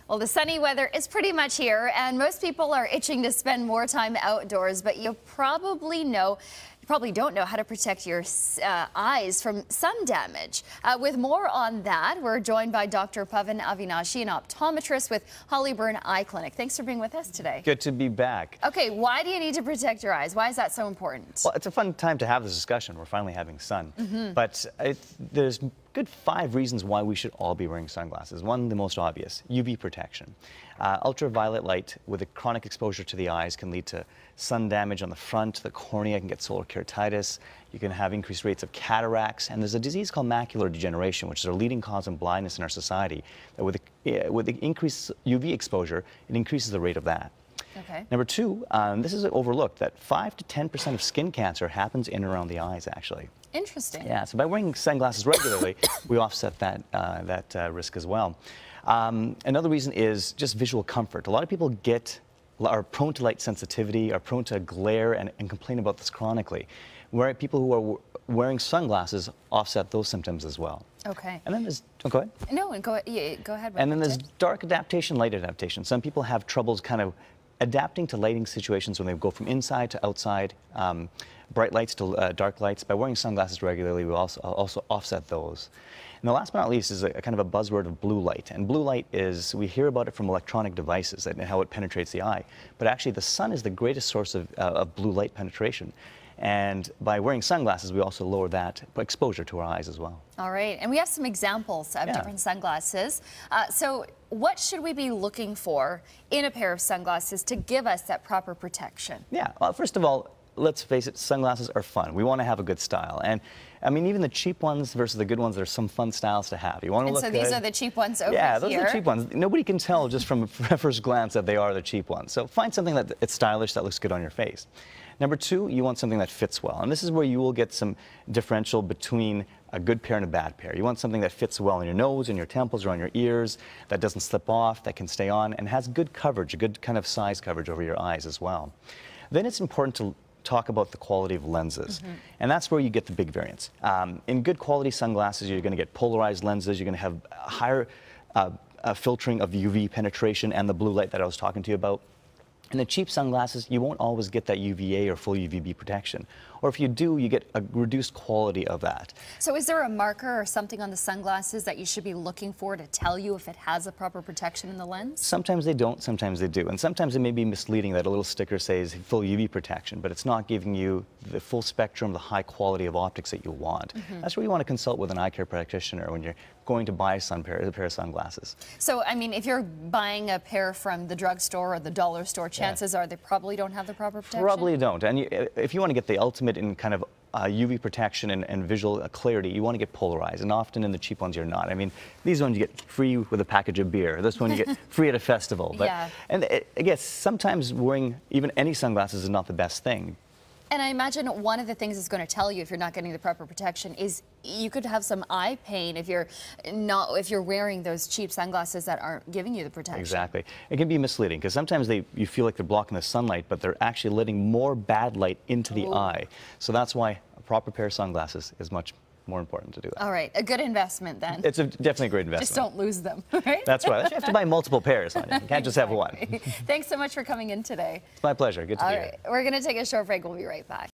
Well, the sunny weather is pretty much here, and most people are itching to spend more time outdoors, but you probably don't know how to protect your eyes from sun damage. With more on that, we're joined by Dr. Pavan Avinashi, an optometrist with Hollyburn Eye Clinic. Thanks for being with us today. Good to be back. Okay, why do you need to protect your eyes? Why is that so important? Well, it's a fun time to have this discussion. We're finally having sun. But there's good 5 reasons why we should all be wearing sunglasses. One, the most obvious, UV protection. Ultraviolet light with a chronic exposure to the eyes can lead to sun damage on the front, the cornea can get solar keratitis, you can have increased rates of cataracts, and there's a disease called macular degeneration, which is a leading cause of blindness in our society. With the increased UV exposure, it increases the rate of that. Okay. Number 2, this is overlooked, that 5 to 10% of skin cancer happens in and around the eyes, actually. Interesting. Yeah, so by wearing sunglasses regularly, we offset that risk as well. Another reason is just visual comfort. A lot of people are prone to light sensitivity, are prone to glare, and complain about this chronically. Where people who are wearing sunglasses offset those symptoms as well. Okay. And then there's, go ahead. No, go ahead. And then there's dark adaptation, light adaptation. Some people have troubles kind of adapting to lighting situations when they go from inside to outside, bright lights to dark lights. By wearing sunglasses regularly, we also offset those. And the last but not least is a kind of a buzzword of blue light. And blue light is, we hear about it from electronic devices and how it penetrates the eye. But actually, the sun is the greatest source of blue light penetration. And by wearing sunglasses, we also lower that exposure to our eyes as well. All right, and we have some examples of different sunglasses. So what should we be looking for in a pair of sunglasses to give us that proper protection? Yeah, well, first of all, let's face it, sunglasses are fun. We want to have a good style. And I mean, even the cheap ones versus the good ones, there's some fun styles to have. You want to look good. And so these are the cheap ones over here? Yeah, those are the cheap ones. Nobody can tell just from first glance that they are the cheap ones. So find something that it's stylish, that looks good on your face. Number 2, you want something that fits well. And this is where you will get some differential between a good pair and a bad pair. You want something that fits well on your nose, in your temples, or on your ears, that doesn't slip off, that can stay on, and has good coverage, a good kind of size coverage over your eyes as well. Then it's important to talk about the quality of lenses. And that's where you get the big variance. In good quality sunglasses, you're going to get polarized lenses, you're going to have higher filtering of UV penetration and the blue light that I was talking to you about. In the cheap sunglasses, you won't always get that UVA or full UVB protection. Or if you do, you get a reduced quality of that. So is there a marker or something on the sunglasses that you should be looking for to tell you if it has a proper protection in the lens? Sometimes they don't, sometimes they do. And sometimes it may be misleading that a little sticker says full UV protection, but it's not giving you the full spectrum, the high quality of optics that you want. That's where you want to consult with an eye care practitioner when you're going to buy a pair of sunglasses. So, I mean, if you're buying a pair from the drugstore or the dollar store, chances are they probably don't have the proper protection? Probably don't. And if you want to get the ultimate in kind of UV protection and visual clarity, you want to get polarized. And often in the cheap ones, you're not. I mean, these ones you get free with a package of beer. This one you get free at a festival. But, and I guess sometimes wearing even any sunglasses is not the best thing. And I imagine one of the things it's going to tell you if you're not getting the proper protection is you could have some eye pain if you're wearing those cheap sunglasses that aren't giving you the protection. Exactly. It can be misleading because sometimes you feel like they're blocking the sunlight, but they're actually letting more bad light into the eye. So that's why a proper pair of sunglasses is much more important to do that. All right, a good investment then. It's definitely a great investment. Just don't lose them, right? That's right. You have to buy multiple pairs, Sonia. You can't just have one. Thanks so much for coming in today. It's my pleasure. Good to be here. All right, we're going to take a short break. We'll be right back.